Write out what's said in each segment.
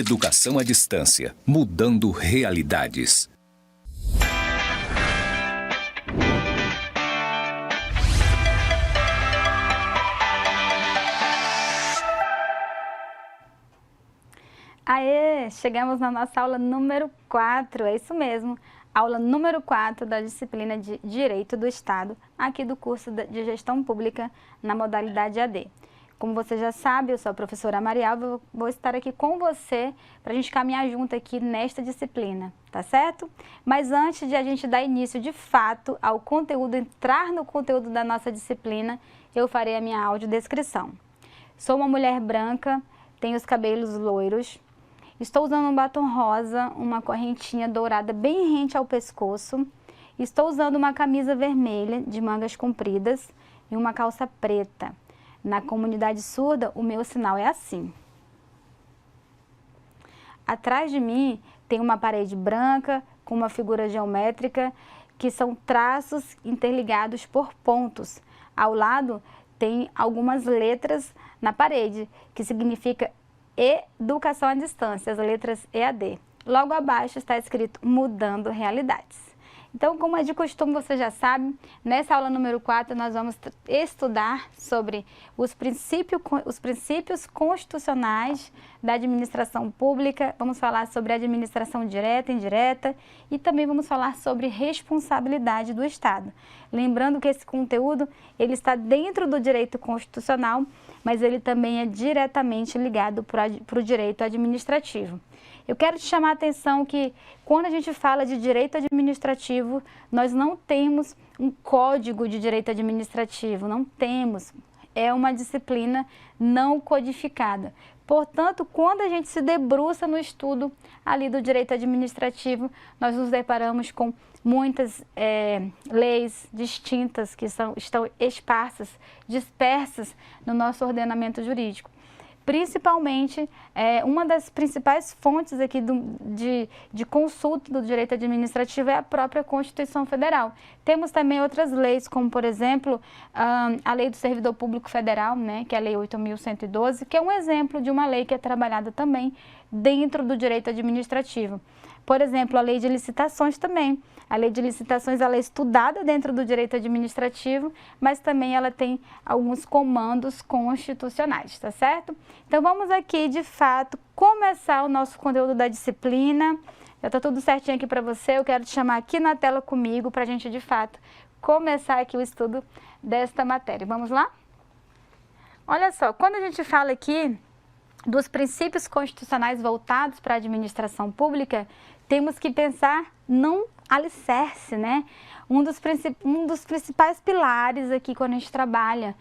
Educação à distância, mudando realidades. Aê, chegamos na nossa aula número 4, é isso mesmo, aula número 4 da disciplina de Direito do Estado, aqui do curso de Gestão Pública na modalidade AD. Como você já sabe, eu sou a professora Marial, vou estar aqui com você para a gente caminhar junto aqui nesta disciplina, tá certo? Mas antes de a gente dar início de fato ao conteúdo, entrar no conteúdo da nossa disciplina, eu farei a minha audiodescrição. Sou uma mulher branca, tenho os cabelos loiros, estou usando um batom rosa, uma correntinha dourada bem rente ao pescoço. Estou usando uma camisa vermelha de mangas compridas e uma calça preta. Na comunidade surda, o meu sinal é assim. Atrás de mim tem uma parede branca com uma figura geométrica que são traços interligados por pontos. Ao lado tem algumas letras na parede, que significa Educação à Distância, as letras EAD. Logo abaixo está escrito Mudando Realidades. Então, como é de costume, você já sabe, nessa aula número 4 nós vamos estudar sobre os princípios constitucionais da administração pública, vamos falar sobre administração direta e indireta e também vamos falar sobre responsabilidade do Estado. Lembrando que esse conteúdo ele está dentro do direito constitucional, mas ele também é diretamente ligado para o direito administrativo. Eu quero te chamar a atenção que quando a gente fala de direito administrativo, nós não temos um código de direito administrativo, não temos. É uma disciplina não codificada. Portanto, quando a gente se debruça no estudo ali do direito administrativo, nós nos deparamos com muitas leis distintas que estão esparsas, dispersas no nosso ordenamento jurídico. Principalmente, uma das principais fontes aqui de consulta do direito administrativo é a própria Constituição Federal. Temos também outras leis, como, por exemplo, a Lei do Servidor Público Federal, né, que é a Lei 8.112, que é um exemplo de uma lei que é trabalhada também dentro do direito administrativo. Por exemplo, a Lei de Licitações também. A Lei de Licitações ela é estudada dentro do direito administrativo, mas também ela tem alguns comandos constitucionais, tá certo? Então vamos aqui, de fato, começar o nosso conteúdo da disciplina. Já está tudo certinho aqui para você, eu quero te chamar aqui na tela comigo para a gente, de fato, começar aqui o estudo desta matéria. Vamos lá? Olha só, quando a gente fala aqui dos princípios constitucionais voltados para a administração pública, temos que pensar num alicerce, né? Um dos principais pilares aqui quando a gente trabalha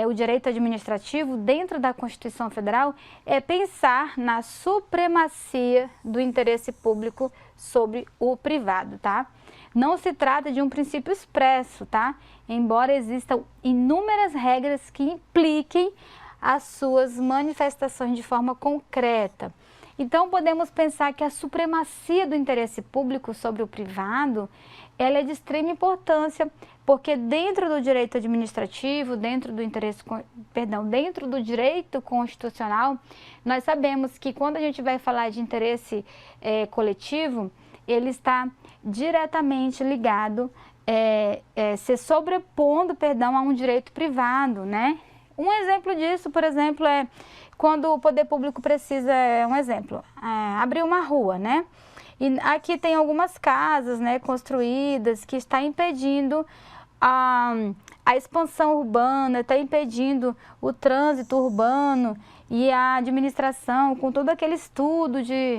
o direito administrativo dentro da Constituição Federal é pensar na supremacia do interesse público sobre o privado, tá? Não se trata de um princípio expresso, tá? Embora existam inúmeras regras que impliquem as suas manifestações de forma concreta. Então, podemos pensar que a supremacia do interesse público sobre o privado, ela é de extrema importância, porque dentro do direito administrativo, dentro do direito constitucional, nós sabemos que quando a gente vai falar de interesse coletivo, ele está diretamente ligado, se sobrepondo, a um direito privado, né? Um exemplo disso, por exemplo, é quando o poder público precisa, abrir uma rua, né? E aqui tem algumas casas, né, construídas que está impedindo a expansão urbana, está impedindo o trânsito urbano e a administração, com todo aquele estudo de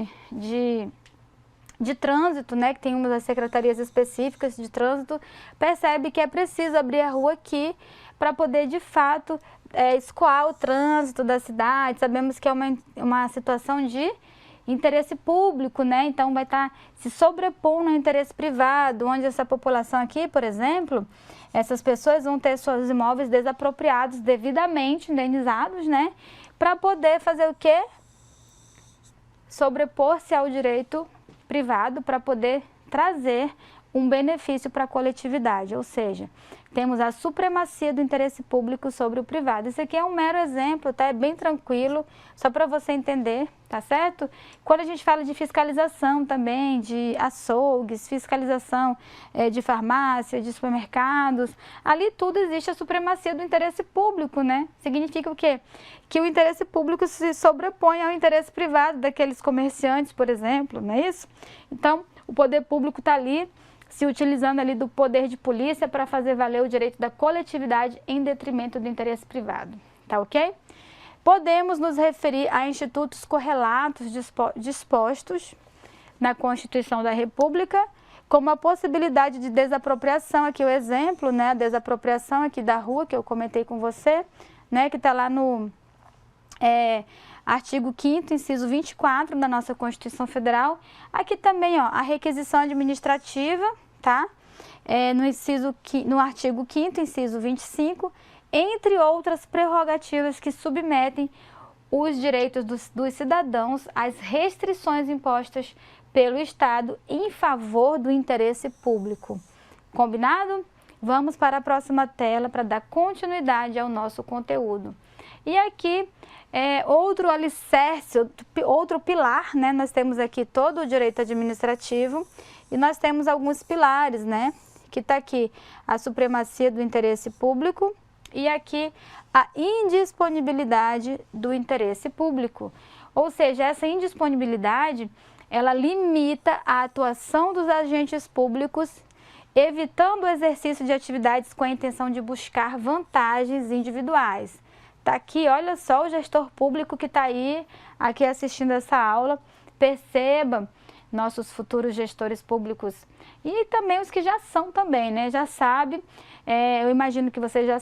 trânsito, né, que tem uma das secretarias específicas de trânsito, percebe que é preciso abrir a rua aqui para poder, de fato, escoar o trânsito da cidade. Sabemos que é uma situação de interesse público, né? Então vai estar se sobrepondo ao interesse privado, onde essa população aqui, por exemplo, essas pessoas vão ter seus imóveis desapropriados, devidamente indenizados, né? Para poder fazer o quê? Sobrepor-se ao direito privado para poder trazer um benefício para a coletividade, ou seja, temos a supremacia do interesse público sobre o privado. Isso aqui é um mero exemplo, tá? É bem tranquilo, só para você entender, tá certo? Quando a gente fala de fiscalização também, de açougues, fiscalização de farmácia, de supermercados, ali tudo existe a supremacia do interesse público, né? Significa o quê? Que o interesse público se sobrepõe ao interesse privado daqueles comerciantes, por exemplo, não é isso? Então, o poder público está ali, se utilizando ali do poder de polícia para fazer valer o direito da coletividade em detrimento do interesse privado, tá ok? Podemos nos referir a institutos correlatos dispostos na Constituição da República, como a possibilidade de desapropriação, aqui o exemplo, né, a desapropriação aqui da rua, que eu comentei com você, né, que está lá no artigo 5º, inciso 24 da nossa Constituição Federal. Aqui também, ó, a requisição administrativa, tá? No artigo 5º, inciso 25, entre outras prerrogativas que submetem os direitos dos cidadãos às restrições impostas pelo Estado em favor do interesse público. Combinado? Vamos para a próxima tela para dar continuidade ao nosso conteúdo. E aqui, outro alicerce, outro pilar, né? Nós temos aqui todo o direito administrativo e nós temos alguns pilares, né? Que está aqui a supremacia do interesse público e aqui a indisponibilidade do interesse público. Ou seja, essa indisponibilidade, ela limita a atuação dos agentes públicos, evitando o exercício de atividades com a intenção de buscar vantagens individuais. Tá aqui, olha só o gestor público que está aí, aqui assistindo essa aula. Perceba, nossos futuros gestores públicos e também os que já são também, né? Já sabe, eu imagino que vocês já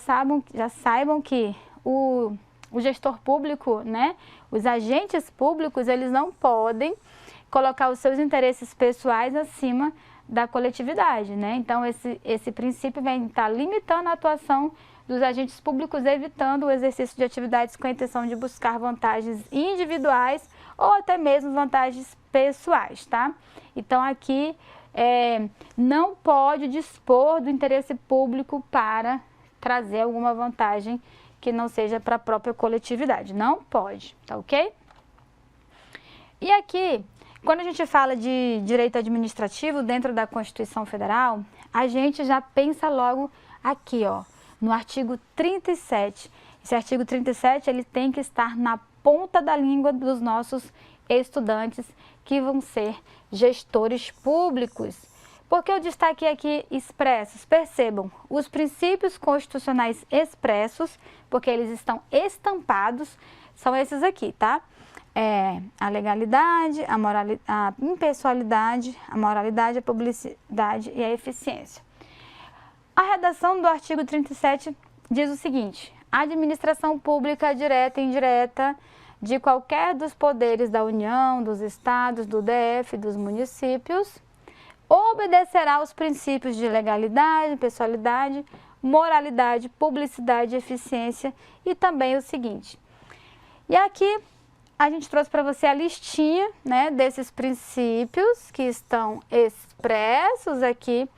saibam que o gestor público, né? Os agentes públicos, eles não podem colocar os seus interesses pessoais acima da coletividade, né? Então, esse princípio vem estar limitando a atuação dos agentes públicos, evitando o exercício de atividades com a intenção de buscar vantagens individuais ou até mesmo vantagens pessoais, tá? Então, aqui não pode dispor do interesse público para trazer alguma vantagem que não seja para a própria coletividade. Não pode, tá ok? E aqui, quando a gente fala de direito administrativo dentro da Constituição Federal, a gente já pensa logo aqui, ó, no artigo 37. Esse artigo 37, ele tem que estar na ponta da língua dos nossos estudantes que vão ser gestores públicos. Porque eu destaquei aqui expressos, percebam, os princípios constitucionais expressos, porque eles estão estampados, são esses aqui, tá? A legalidade, a impessoalidade, a moralidade, a publicidade e a eficiência. A redação do artigo 37 diz o seguinte: a administração pública direta e indireta de qualquer dos poderes da União, dos estados, do DF, dos municípios, obedecerá aos princípios de legalidade, impessoalidade, moralidade, publicidade e eficiência e também o seguinte. E aqui a gente trouxe para você a listinha, né, desses princípios que estão expressos aqui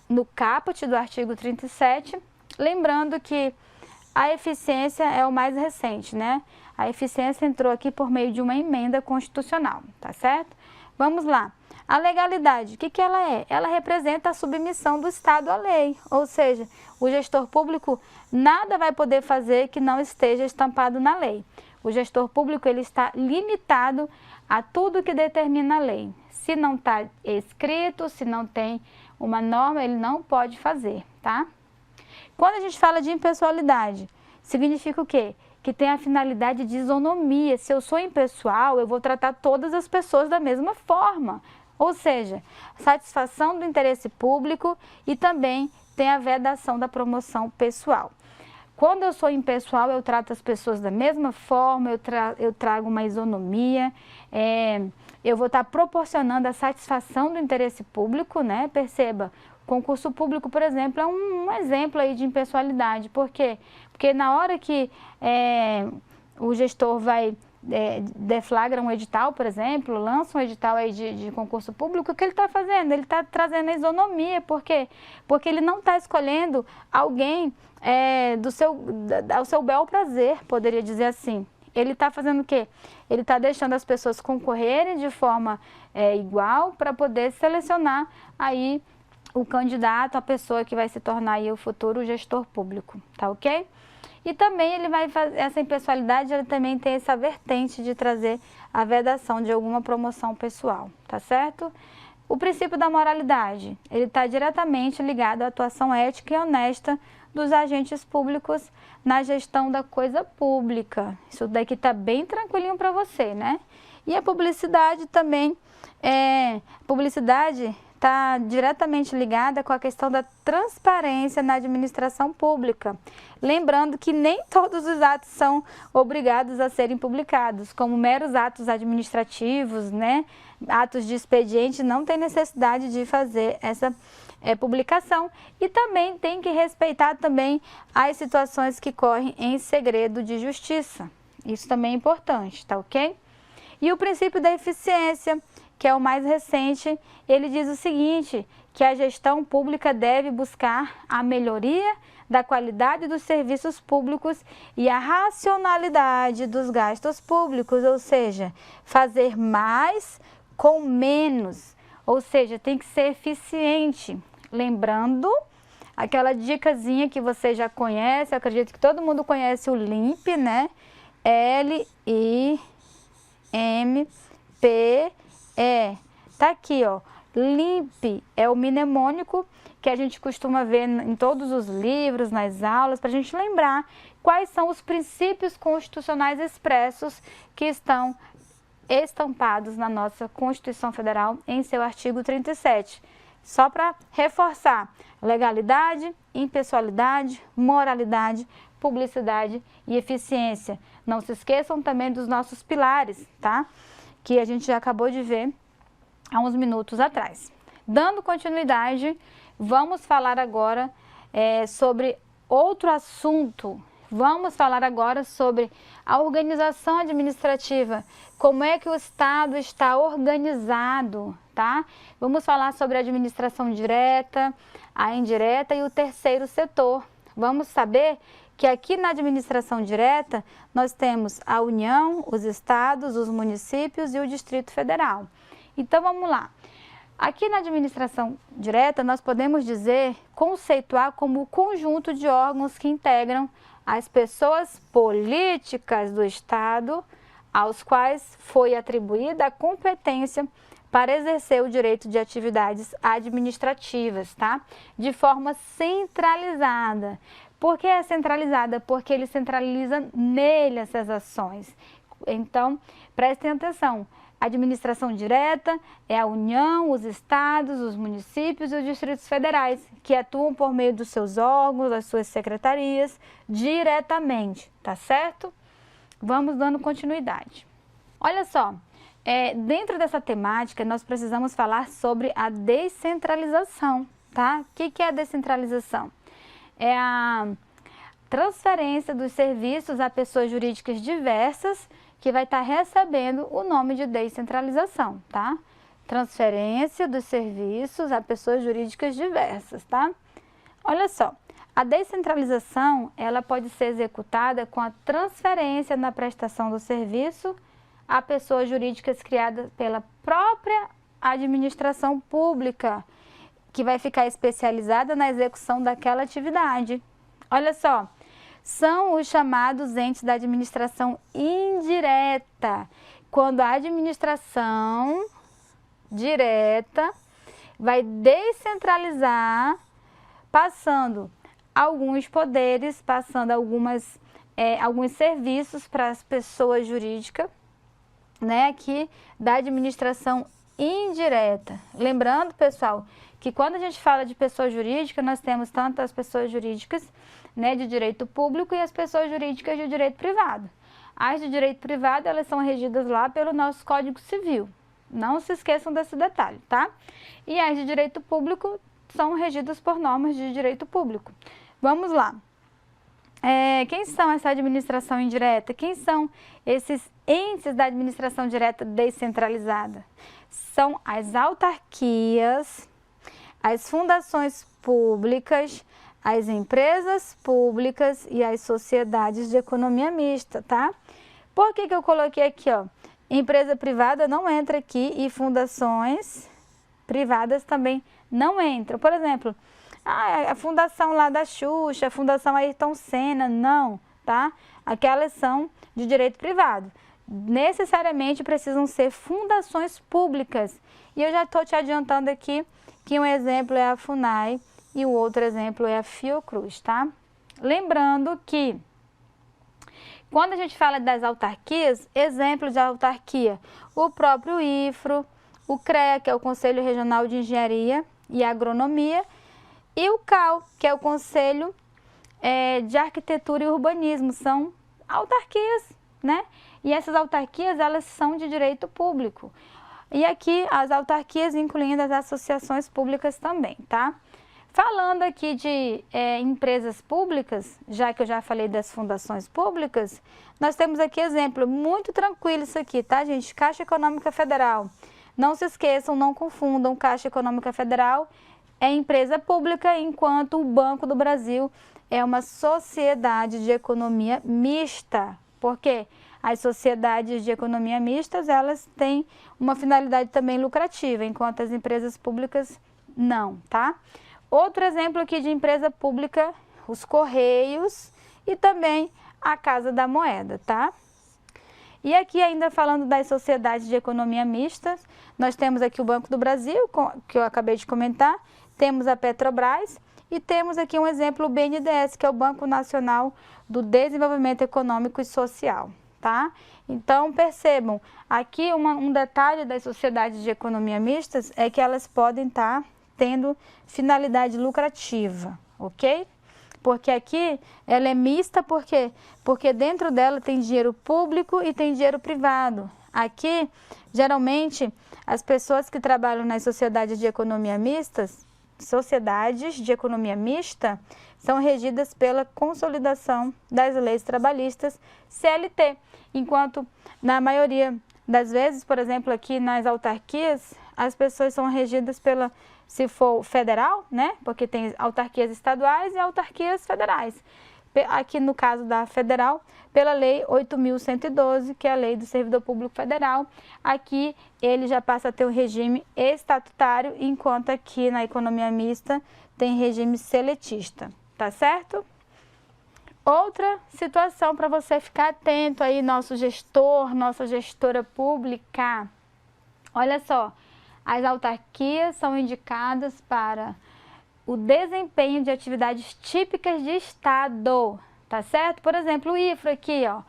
no caput do artigo 37, lembrando que a eficiência é o mais recente, né? A eficiência entrou aqui por meio de uma emenda constitucional, tá certo? Vamos lá. A legalidade, o que ela é? Ela representa a submissão do Estado à lei, ou seja, o gestor público nada vai poder fazer que não esteja estampado na lei. O gestor público, ele está limitado a tudo que determina a lei. Se não está escrito, se não tem uma norma, ele não pode fazer, tá? Quando a gente fala de impessoalidade, significa o quê? Que tem a finalidade de isonomia. Se eu sou impessoal, eu vou tratar todas as pessoas da mesma forma. Ou seja, satisfação do interesse público e também tem a vedação da promoção pessoal. Quando eu sou impessoal, eu trato as pessoas da mesma forma, eu trago uma isonomia, eu vou estar proporcionando a satisfação do interesse público, né? Perceba, concurso público, por exemplo, é um exemplo aí de impessoalidade. Por quê? Porque na hora que o gestor vai deflagram um edital, por exemplo, lança um edital aí de concurso público, o que ele está fazendo? Ele está trazendo a isonomia. Por quê? Porque ele não está escolhendo alguém ao seu bel prazer, poderia dizer assim. Ele está fazendo o quê? Ele está deixando as pessoas concorrerem de forma igual para poder selecionar aí o candidato, a pessoa que vai se tornar aí o futuro gestor público, tá ok? E também ele vai fazer, essa impessoalidade, ele também tem essa vertente de trazer a vedação de alguma promoção pessoal, tá certo? O princípio da moralidade, ele está diretamente ligado à atuação ética e honesta dos agentes públicos na gestão da coisa pública. Isso daqui está bem tranquilinho para você, né? E a publicidade também, publicidade está diretamente ligada com a questão da transparência na administração pública. Lembrando que nem todos os atos são obrigados a serem publicados, como meros atos administrativos, né? Atos de expediente, não tem necessidade de fazer essa publicação. E também tem que respeitar também as situações que correm em segredo de justiça. Isso também é importante, tá ok? E o princípio da eficiência, que é o mais recente, ele diz o seguinte, que a gestão pública deve buscar a melhoria da qualidade dos serviços públicos e a racionalidade dos gastos públicos, ou seja, fazer mais com menos, ou seja, tem que ser eficiente. Lembrando aquela dicasinha que você já conhece, eu acredito que todo mundo conhece o LIMP, né? LIMPE. Tá aqui, ó. LIMP é o mnemônico que a gente costuma ver em todos os livros, nas aulas, para a gente lembrar quais são os princípios constitucionais expressos que estão estampados na nossa Constituição Federal em seu artigo 37. Só para reforçar: legalidade, impessoalidade, moralidade, publicidade e eficiência. Não se esqueçam também dos nossos pilares, tá? Que a gente já acabou de ver há uns minutos atrás. Dando continuidade, vamos falar agora sobre outro assunto. Vamos falar agora sobre a organização administrativa, como é que o Estado está organizado, tá? Vamos falar sobre a administração direta, a indireta e o terceiro setor. Vamos saber que aqui na administração direta nós temos a União, os estados, os municípios e o Distrito Federal. Então vamos lá. Aqui na administração direta nós podemos conceituar como o conjunto de órgãos que integram as pessoas políticas do Estado, aos quais foi atribuída a competência para exercer o direito de atividades administrativas, tá? De forma centralizada. Por que é centralizada? Porque ele centraliza nele essas ações. Então, prestem atenção. A administração direta é a União, os estados, os municípios e os distritos federais, que atuam por meio dos seus órgãos, das suas secretarias, diretamente, tá certo? Vamos dando continuidade. Olha só, dentro dessa temática nós precisamos falar sobre a descentralização, tá? O que é a descentralização? É a transferência dos serviços a pessoas jurídicas diversas, que vai estar recebendo o nome de descentralização, tá? Transferência dos serviços a pessoas jurídicas diversas, tá? Olha só, a descentralização, ela pode ser executada com a transferência na prestação do serviço a pessoas jurídicas criadas pela própria administração pública, que vai ficar especializada na execução daquela atividade. Olha só, são os chamados entes da administração indireta, quando a administração direta vai descentralizar, passando alguns poderes, passando alguns serviços para as pessoas jurídicas, né, aqui da administração indireta. Lembrando, pessoal, que quando a gente fala de pessoa jurídica, nós temos tanto as pessoas jurídicas, né, de direito público e as pessoas jurídicas de direito privado. As de direito privado, elas são regidas lá pelo nosso Código Civil. Não se esqueçam desse detalhe, tá? E as de direito público são regidas por normas de direito público. Vamos lá. Quem são essa administração indireta? Quem são esses entes da administração direta descentralizada? São as autarquias, as fundações públicas, as empresas públicas e as sociedades de economia mista, tá? Por que eu coloquei aqui, ó? Empresa privada não entra aqui e fundações privadas também não entram. Por exemplo, a fundação lá da Xuxa, a fundação Ayrton Senna, não, tá? Aquelas são de direito privado. Necessariamente precisam ser fundações públicas. E eu já estou te adiantando aqui que um exemplo é a FUNAI e o outro exemplo é a Fiocruz, tá? Lembrando que quando a gente fala das autarquias, exemplo de autarquia, o próprio IFRO, o CREA, que é o Conselho Regional de Engenharia e Agronomia, e o CAL, que é o Conselho de Arquitetura e Urbanismo, são autarquias, né? E essas autarquias, elas são de direito público. E aqui as autarquias, incluindo as associações públicas também, tá? Falando aqui de empresas públicas, já que eu já falei das fundações públicas, nós temos aqui exemplo, muito tranquilo isso aqui, tá, gente? Caixa Econômica Federal. Não se esqueçam, não confundam, Caixa Econômica Federal é empresa pública, enquanto o Banco do Brasil é uma sociedade de economia mista. Por quê? As sociedades de economia mistas, elas têm uma finalidade também lucrativa, enquanto as empresas públicas não, tá? Outro exemplo aqui de empresa pública, os Correios e também a Casa da Moeda, tá? E aqui ainda falando das sociedades de economia mista, nós temos aqui o Banco do Brasil, que eu acabei de comentar, temos a Petrobras e temos aqui um exemplo, o BNDES, que é o Banco Nacional do Desenvolvimento Econômico e Social, tá? Então, percebam, aqui um detalhe das sociedades de economia mistas é que elas podem estar tendo finalidade lucrativa, ok? Porque aqui ela é mista, por quê? Porque dentro dela tem dinheiro público e tem dinheiro privado. Aqui, geralmente, as pessoas que trabalham nas sociedades de economia mistas, são regidas pela consolidação das leis trabalhistas CLT, enquanto na maioria das vezes, por exemplo, aqui nas autarquias, as pessoas são regidas pela, se for federal, né? Porque tem autarquias estaduais e autarquias federais. Aqui no caso da federal, pela lei 8.112, que é a lei do servidor público federal. Aqui ele já passa a ter o regime estatutário, enquanto aqui na economia mista tem regime seletista, tá certo? Outra situação para você ficar atento aí, nosso gestor, nossa gestora pública. Olha só, as autarquias são indicadas para o desempenho de atividades típicas de Estado, tá certo? Por exemplo, o IFRO aqui, ó.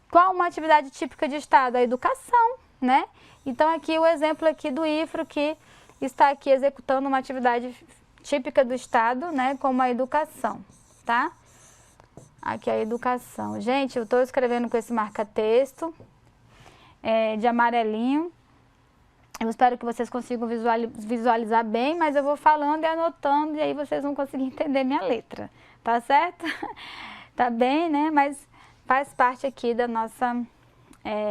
Qual uma atividade típica de Estado? A educação, né? Então, aqui o exemplo aqui do IFRO que está aqui executando uma atividade típica do Estado, né? Como a educação, tá? Aqui a educação. Gente, eu estou escrevendo com esse marca-texto de amarelinho. Eu espero que vocês consigam visualizar bem, mas eu vou falando e anotando e aí vocês vão conseguir entender minha letra, tá certo? Tá bem, né? Mas faz parte aqui da nossa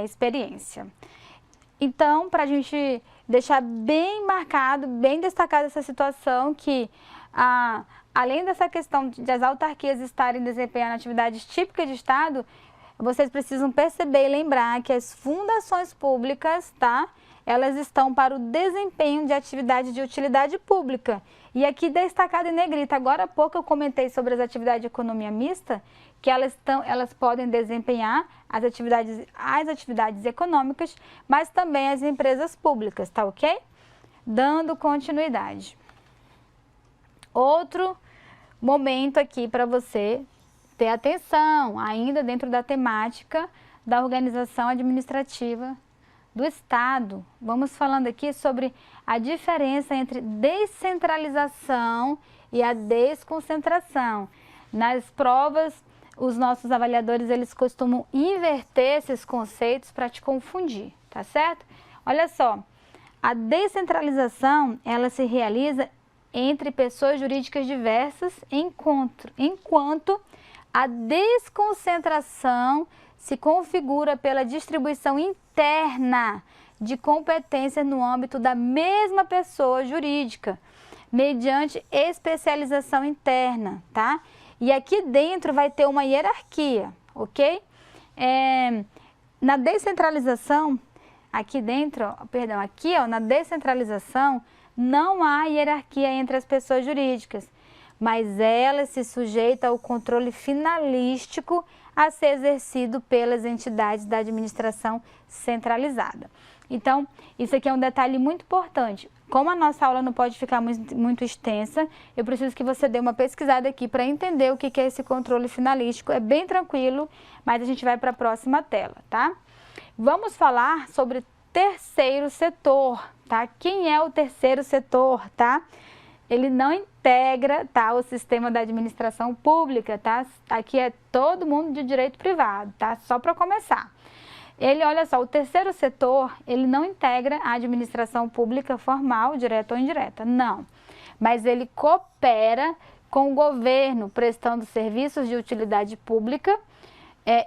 experiência. Então, para a gente deixar bem marcado, bem destacada essa situação que, além dessa questão de as autarquias estarem desempenhando atividades típicas de Estado, vocês precisam perceber e lembrar que as fundações públicas, tá? Elas estão para o desempenho de atividade de utilidade pública. E aqui destacado em negrita, agora há pouco eu comentei sobre as atividades de economia mista, que elas podem desempenhar as atividades econômicas, mas também as empresas públicas, tá ok? Dando continuidade. Outro momento aqui para você ter atenção, ainda dentro da temática da organização administrativa do Estado. Vamos falando aqui sobre a diferença entre descentralização e a desconcentração. Nas provas, os nossos avaliadores, eles costumam inverter esses conceitos para te confundir, tá certo? Olha só, a descentralização, ela se realiza entre pessoas jurídicas diversas enquanto A desconcentração se configura pela distribuição interna de competências no âmbito da mesma pessoa jurídica, mediante especialização interna, tá? E aqui dentro vai ter uma hierarquia, ok? Na descentralização, aqui dentro, perdão, aqui ó, na descentralização, não há hierarquia entre as pessoas jurídicas, mas ela se sujeita ao controle finalístico a ser exercido pelas entidades da administração centralizada. Então, isso aqui é um detalhe muito importante. Como a nossa aula não pode ficar muito extensa, eu preciso que você dê uma pesquisada aqui para entender o que é esse controle finalístico. É bem tranquilo, mas a gente vai para a próxima tela, tá? Vamos falar sobre terceiro setor, tá? Quem é o terceiro setor, tá? Ele não integra, tá, o sistema da administração pública, tá? Aqui é todo mundo de direito privado, tá? Só para começar. Ele, olha só, o terceiro setor, ele não integra a administração pública formal, direta ou indireta, não. Mas ele coopera com o governo, prestando serviços de utilidade pública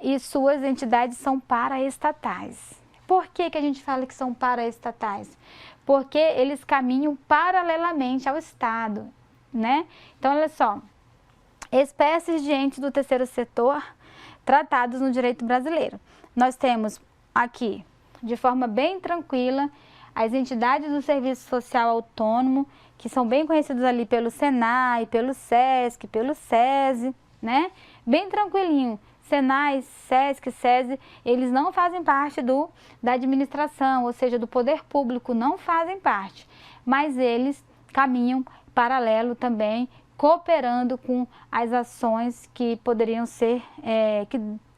e suas entidades são paraestatais. Por que a gente fala que são paraestatais? Porque eles caminham paralelamente ao Estado, né? Então, olha só, espécies de entes do terceiro setor tratados no direito brasileiro. Nós temos aqui, de forma bem tranquila, as entidades do Serviço Social Autônomo, que são bem conhecidas ali pelo Senai, pelo SESC, pelo SESI, né? Bem tranquilinho. Senai, SESC, SESI, eles não fazem parte da administração, ou seja, do poder público, não fazem parte. Mas eles caminham paralelo também, cooperando com as ações que poderiam ser,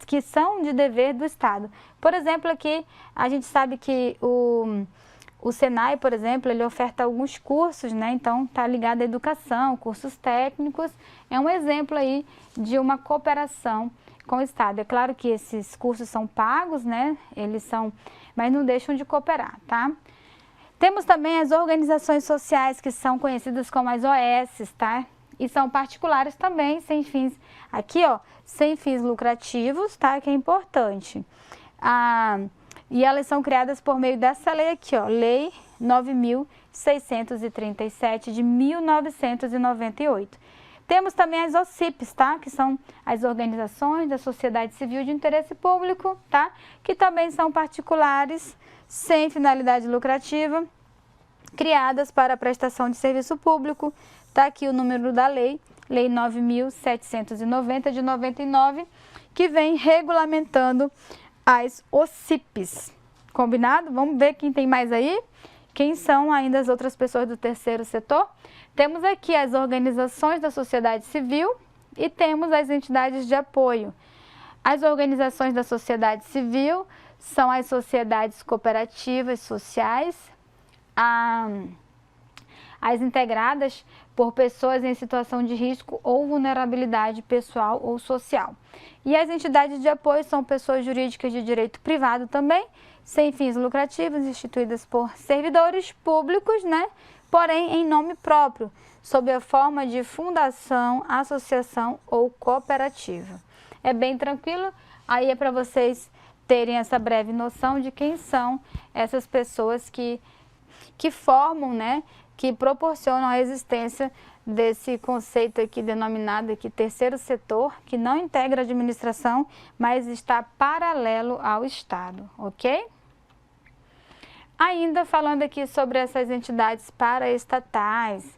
que são de dever do Estado. Por exemplo, aqui a gente sabe que o Senai, por exemplo, ele oferta alguns cursos, né? Então está ligado à educação, cursos técnicos, é um exemplo aí de uma cooperação com o Estado. É claro que esses cursos são pagos, né? Eles são, mas não deixam de cooperar, tá? Temos também as organizações sociais que são conhecidas como as OS, tá? E são particulares também, sem fins, aqui ó, sem fins lucrativos, tá? Que é importante. E elas são criadas por meio dessa lei aqui, ó, Lei 9.637 de 1998. Temos também as OCIPs, tá? Que são as organizações da sociedade civil de interesse público, tá? Que também são particulares, sem finalidade lucrativa, criadas para a prestação de serviço público. Tá aqui o número da lei, Lei 9.790 de 99, que vem regulamentando as OCIPs. Combinado? Vamos ver quem tem mais aí? Quem são ainda as outras pessoas do terceiro setor? Temos aqui as organizações da sociedade civil e temos as entidades de apoio. As organizações da sociedade civil são as sociedades cooperativas sociais, as integradas por pessoas em situação de risco ou vulnerabilidade pessoal ou social. E as entidades de apoio são pessoas jurídicas de direito privado também, sem fins lucrativos, instituídas por servidores públicos, né? Porém em nome próprio, sob a forma de fundação, associação ou cooperativa. É bem tranquilo, aí é para vocês terem essa breve noção de quem são essas pessoas que formam, né? Que proporcionam a existência desse conceito aqui denominado aqui terceiro setor, que não integra a administração, mas está paralelo ao Estado, ok? Ainda falando aqui sobre essas entidades paraestatais,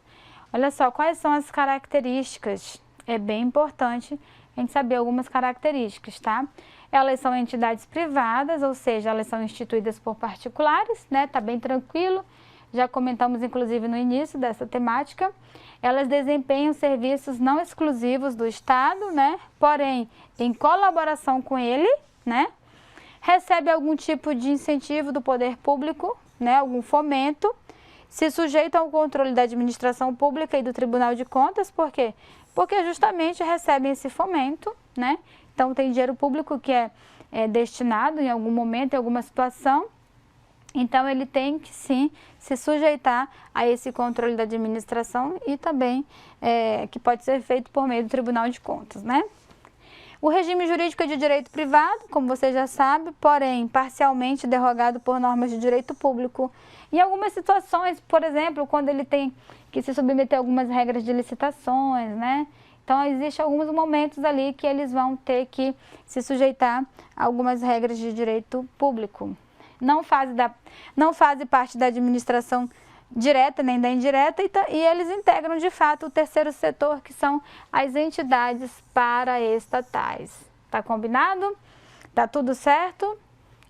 olha só, quais são as características? É bem importante a gente saber algumas características, tá? Elas são entidades privadas, ou seja, elas são instituídas por particulares, né? Tá bem tranquilo. Já comentamos, inclusive, no início dessa temática. Elas desempenham serviços não exclusivos do Estado, né? Porém, em colaboração com ele, né? Recebe algum tipo de incentivo do poder público, né? Algum fomento. Se sujeitam ao controle da administração pública e do Tribunal de Contas. Por quê? Porque justamente recebem esse fomento, né? Então, tem dinheiro público que é destinado em algum momento, em alguma situação. Então, ele tem que, sim, se sujeitar a esse controle da administração e também que pode ser feito por meio do Tribunal de Contas, né? O regime jurídico é de direito privado, como você já sabe, porém parcialmente derogado por normas de direito público. Em algumas situações, por exemplo, quando ele tem que se submeter a algumas regras de licitações, né? Então, existem alguns momentos ali que eles vão ter que se sujeitar a algumas regras de direito público. Não fazem parte da administração direta nem da indireta e eles integram de fato o terceiro setor, que são as entidades paraestatais. Tá combinado? Tá tudo certo?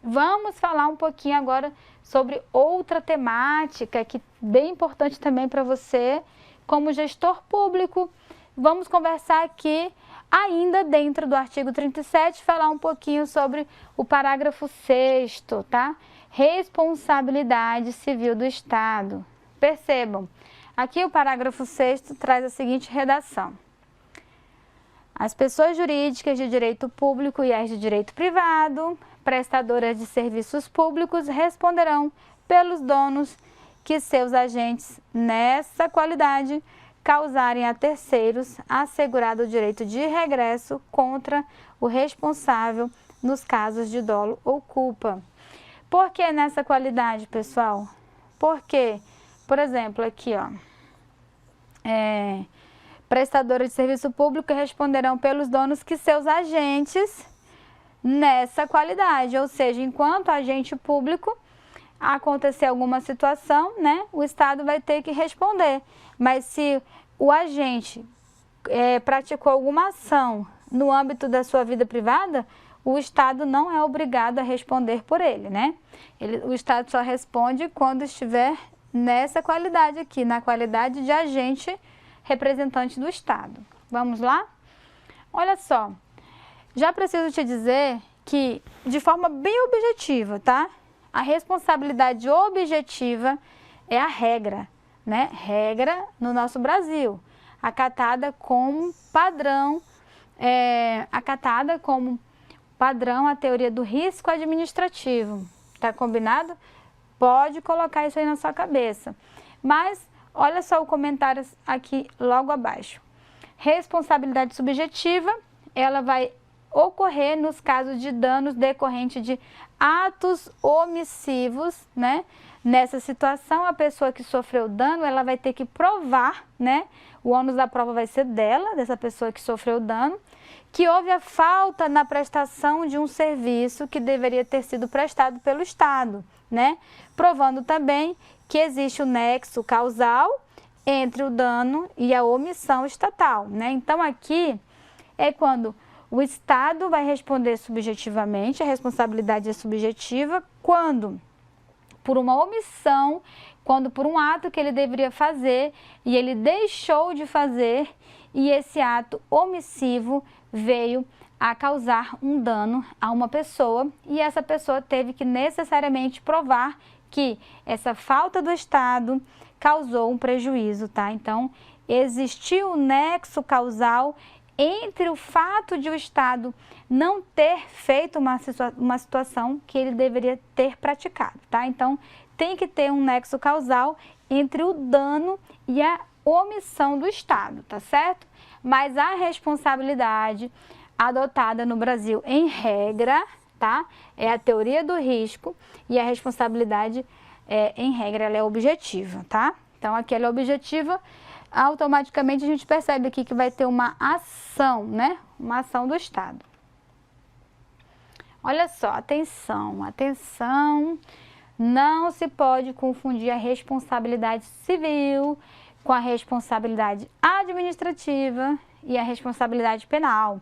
Vamos falar um pouquinho agora sobre outra temática que é bem importante também para você como gestor público. Vamos conversar aqui, ainda dentro do artigo 37, falar um pouquinho sobre o parágrafo 6º, tá? Responsabilidade civil do Estado. Percebam, aqui o parágrafo 6º traz a seguinte redação. As pessoas jurídicas de direito público e as de direito privado, prestadoras de serviços públicos, responderão pelos danos que seus agentes, nessa qualidade, causarem a terceiros, assegurado o direito de regresso contra o responsável nos casos de dolo ou culpa. Por que nessa qualidade, pessoal? Porque, por exemplo, aqui, ó, prestadores de serviço público responderão pelos danos que seus agentes, nessa qualidade, ou seja, enquanto agente público, acontecer alguma situação, né, o Estado vai ter que responder. Mas se o agente praticou alguma ação no âmbito da sua vida privada, o Estado não é obrigado a responder por ele, né? O Estado só responde quando estiver nessa qualidade aqui, na qualidade de agente representante do Estado. Vamos lá? Olha só, já preciso te dizer que, de forma bem objetiva, tá? A responsabilidade objetiva é a regra, né? Regra no nosso Brasil, acatada como padrão, a teoria do risco administrativo. Tá combinado? Pode colocar isso aí na sua cabeça. Mas olha só o comentário aqui logo abaixo. Responsabilidade subjetiva, ela vai ocorrer nos casos de danos decorrentes de atos omissivos, né? Nessa situação, a pessoa que sofreu dano, ela vai ter que provar, né? O ônus da prova vai ser dela, dessa pessoa que sofreu dano, que houve a falta na prestação de um serviço que deveria ter sido prestado pelo Estado, né? Provando também que existe o nexo causal entre o dano e a omissão estatal, né? Então, aqui é quando o Estado vai responder subjetivamente, a responsabilidade é subjetiva, quando por uma omissão, quando por um ato que ele deveria fazer e ele deixou de fazer e esse ato omissivo veio a causar um dano a uma pessoa e essa pessoa teve que necessariamente provar que essa falta do Estado causou um prejuízo, tá? Então, existiu um nexo causal entre o fato de o Estado não ter feito uma situação que ele deveria ter praticado, tá? Então, tem que ter um nexo causal entre o dano e a omissão do Estado, tá certo? Mas a responsabilidade adotada no Brasil em regra, tá? É a teoria do risco e a responsabilidade, em regra, ela é objetiva, tá? Então, aqui ela é objetiva, automaticamente a gente percebe aqui que vai ter uma ação, né? Uma ação do Estado. Olha só, atenção, atenção, não se pode confundir a responsabilidade civil com a responsabilidade administrativa e a responsabilidade penal.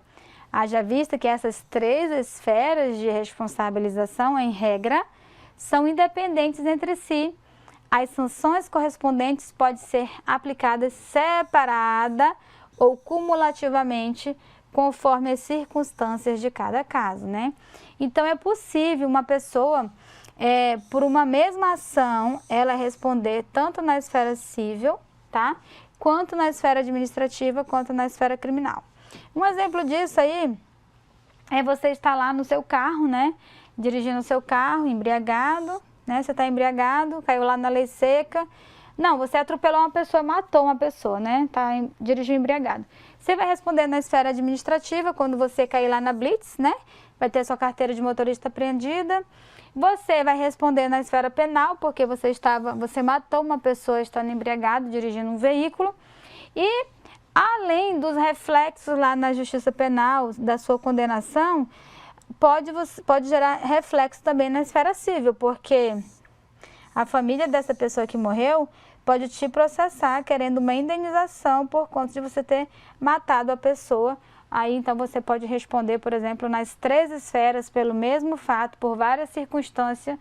Haja vista que essas três esferas de responsabilização, em regra, são independentes entre si. As sanções correspondentes podem ser aplicadas separada ou cumulativamente, conforme as circunstâncias de cada caso, né? Então, é possível uma pessoa, por uma mesma ação, ela responder tanto na esfera civil, tá? Quanto na esfera administrativa, quanto na esfera criminal. Um exemplo disso aí é você estar lá no seu carro, né? Dirigindo o seu carro, embriagado, né? Você está embriagado, caiu lá na lei seca. Não, você atropelou uma pessoa, matou uma pessoa, né? Tá dirigindo embriagado. Você vai responder na esfera administrativa, quando você cair lá na Blitz, né? Vai ter sua carteira de motorista apreendida. Você vai responder na esfera penal, porque você matou uma pessoa estando embriagado, dirigindo um veículo. E, além dos reflexos lá na justiça penal, da sua condenação, pode gerar reflexo também na esfera civil, porque a família dessa pessoa que morreu pode te processar querendo uma indenização por conta de você ter matado a pessoa. Aí, então, você pode responder, por exemplo, nas 3 esferas pelo mesmo fato, por várias circunstâncias,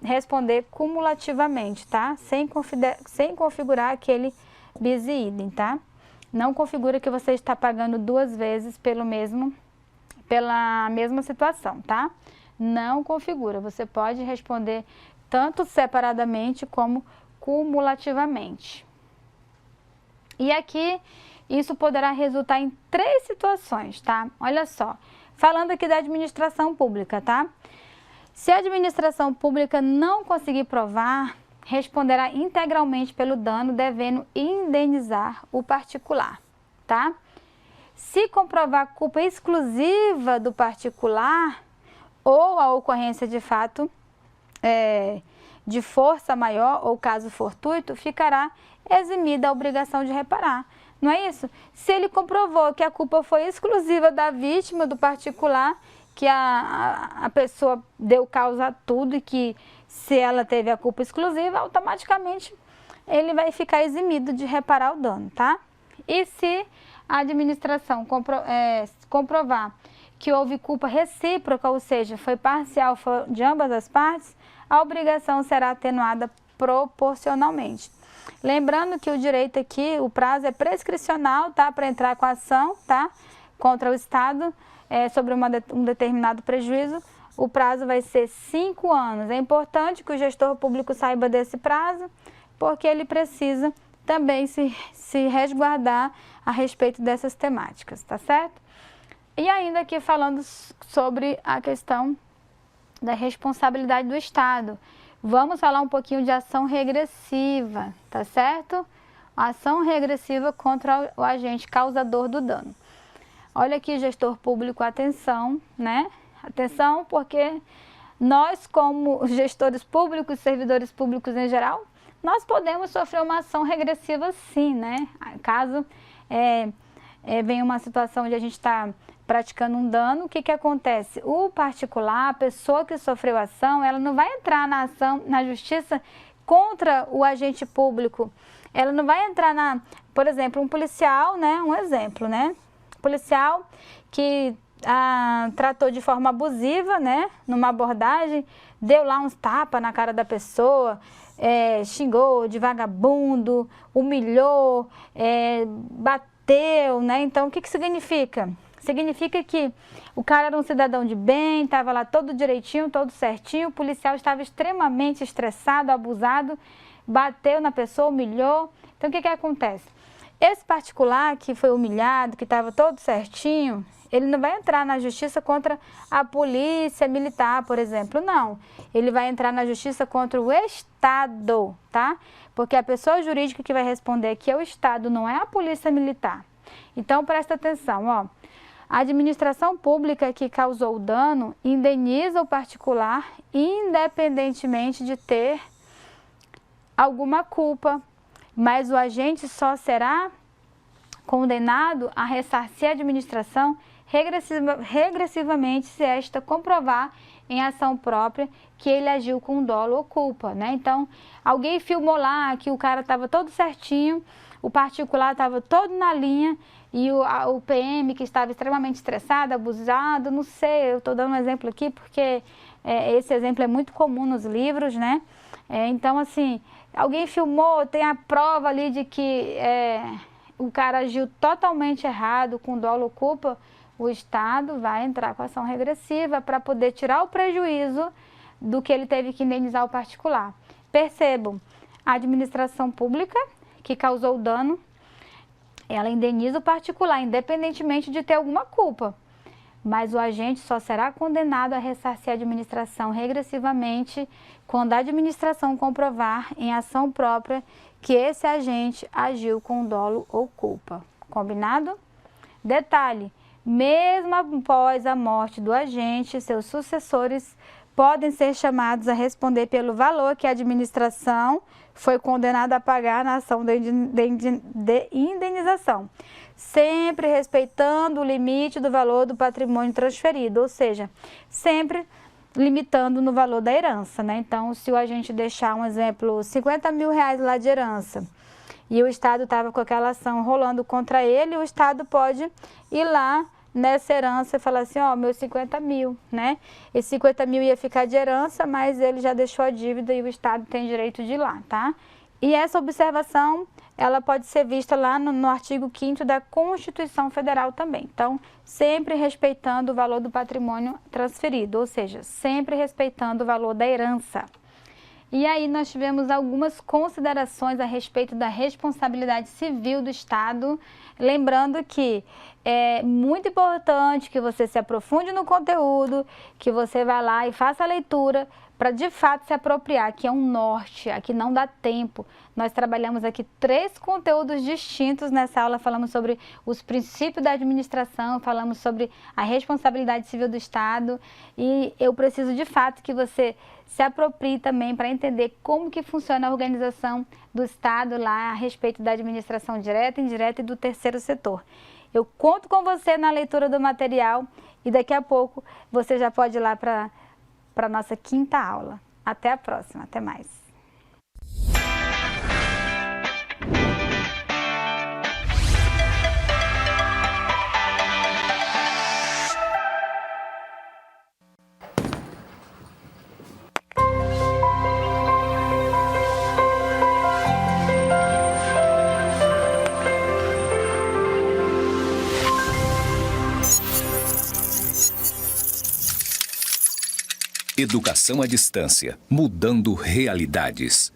responder cumulativamente, tá? Sem configurar aquele bis e idem, tá? Não configura que você está pagando 2 vezes pela mesma situação, tá? Não configura. Você pode responder tanto separadamente como cumulativamente. E aqui, isso poderá resultar em 3 situações, tá? Olha só, falando aqui da administração pública, tá? Se a administração pública não conseguir provar, responderá integralmente pelo dano, devendo indenizar o particular, tá? Se comprovar culpa exclusiva do particular ou a ocorrência de fato de força maior ou caso fortuito, ficará eximida a obrigação de reparar. Não é isso? Se ele comprovou que a culpa foi exclusiva da vítima, do particular, que a pessoa deu causa a tudo e que se ela teve a culpa exclusiva, automaticamente ele vai ficar eximido de reparar o dano, tá? E se a administração comprovar que houve culpa recíproca, ou seja, foi parcial de ambas as partes, a obrigação será atenuada proporcionalmente. Lembrando que o direito aqui, o prazo é prescricional, tá? Para entrar com a ação, tá? Contra o Estado, sobre um determinado prejuízo, o prazo vai ser 5 anos. É importante que o gestor público saiba desse prazo, porque ele precisa também se resguardar a respeito dessas temáticas, tá certo? E ainda aqui falando sobre a questão da responsabilidade do Estado. Vamos falar um pouquinho de ação regressiva, tá certo? Ação regressiva contra o agente causador do dano. Olha aqui, gestor público, atenção, né? Atenção, porque nós, como gestores públicos, servidores públicos em geral, nós podemos sofrer uma ação regressiva sim, né? Caso venha uma situação onde a gente está praticando um dano, o que que acontece? O particular, a pessoa que sofreu a ação, ela não vai entrar na ação, na justiça contra o agente público. Ela não vai entrar por exemplo, um policial, né? Um exemplo, né? Policial que tratou de forma abusiva, né? Numa abordagem, deu lá uns tapas na cara da pessoa, xingou de vagabundo, humilhou, bateu, né? Então, o que que significa? Significa que o cara era um cidadão de bem, estava lá todo direitinho, todo certinho, o policial estava extremamente estressado, abusado, bateu na pessoa, humilhou. Então, o que que acontece? Esse particular que foi humilhado, que estava todo certinho, ele não vai entrar na justiça contra a polícia militar, por exemplo, não. Ele vai entrar na justiça contra o Estado, tá? Porque a pessoa jurídica que vai responder aqui é o Estado, não é a polícia militar. Então, presta atenção, ó. A administração pública que causou o dano indeniza o particular independentemente de ter alguma culpa, mas o agente só será condenado a ressarcir a administração regressivamente se esta comprovar em ação própria que ele agiu com dolo ou culpa, né? Então, alguém filmou lá que o cara estava todo certinho, o particular estava todo na linha e o PM que estava extremamente estressado, abusado, não sei, eu estou dando um exemplo aqui porque esse exemplo é muito comum nos livros, né? Então, assim, alguém filmou, tem a prova ali de que o cara agiu totalmente errado, com dolo ou culpa, o Estado vai entrar com ação regressiva para poder tirar o prejuízo do que ele teve que indenizar o particular. Percebam, a administração pública que causou o dano, ela indeniza o particular, independentemente de ter alguma culpa. Mas o agente só será condenado a ressarcir a administração regressivamente quando a administração comprovar em ação própria que esse agente agiu com dolo ou culpa. Combinado? Detalhe, mesmo após a morte do agente, seus sucessores podem ser chamados a responder pelo valor que a administração foi condenada a pagar na ação de indenização, sempre respeitando o limite do valor do patrimônio transferido, ou seja, sempre limitando no valor da herança, né? Então, se o agente deixar, um exemplo, 50 mil reais lá de herança, e o Estado estava com aquela ação rolando contra ele, o Estado pode ir lá nessa herança e falar assim, ó, meus 50 mil, né? Esse 50 mil ia ficar de herança, mas ele já deixou a dívida e o Estado tem direito de ir lá, tá? E essa observação, ela pode ser vista lá no artigo 5º da Constituição Federal também. Então, sempre respeitando o valor do patrimônio transferido, ou seja, sempre respeitando o valor da herança. E aí nós tivemos algumas considerações a respeito da responsabilidade civil do Estado, lembrando que é muito importante que você se aprofunde no conteúdo, que você vá lá e faça a leitura para de fato se apropriar, que é um norte, aqui não dá tempo. Nós trabalhamos aqui 3 conteúdos distintos nessa aula, falamos sobre os princípios da administração, falamos sobre a responsabilidade civil do Estado e eu preciso de fato que você se aproprie também para entender como que funciona a organização do Estado lá a respeito da administração direta, indireta e do terceiro setor. Eu conto com você na leitura do material e daqui a pouco você já pode ir lá para a nossa 5ª aula. Até a próxima, até mais. Educação à distância, mudando realidades.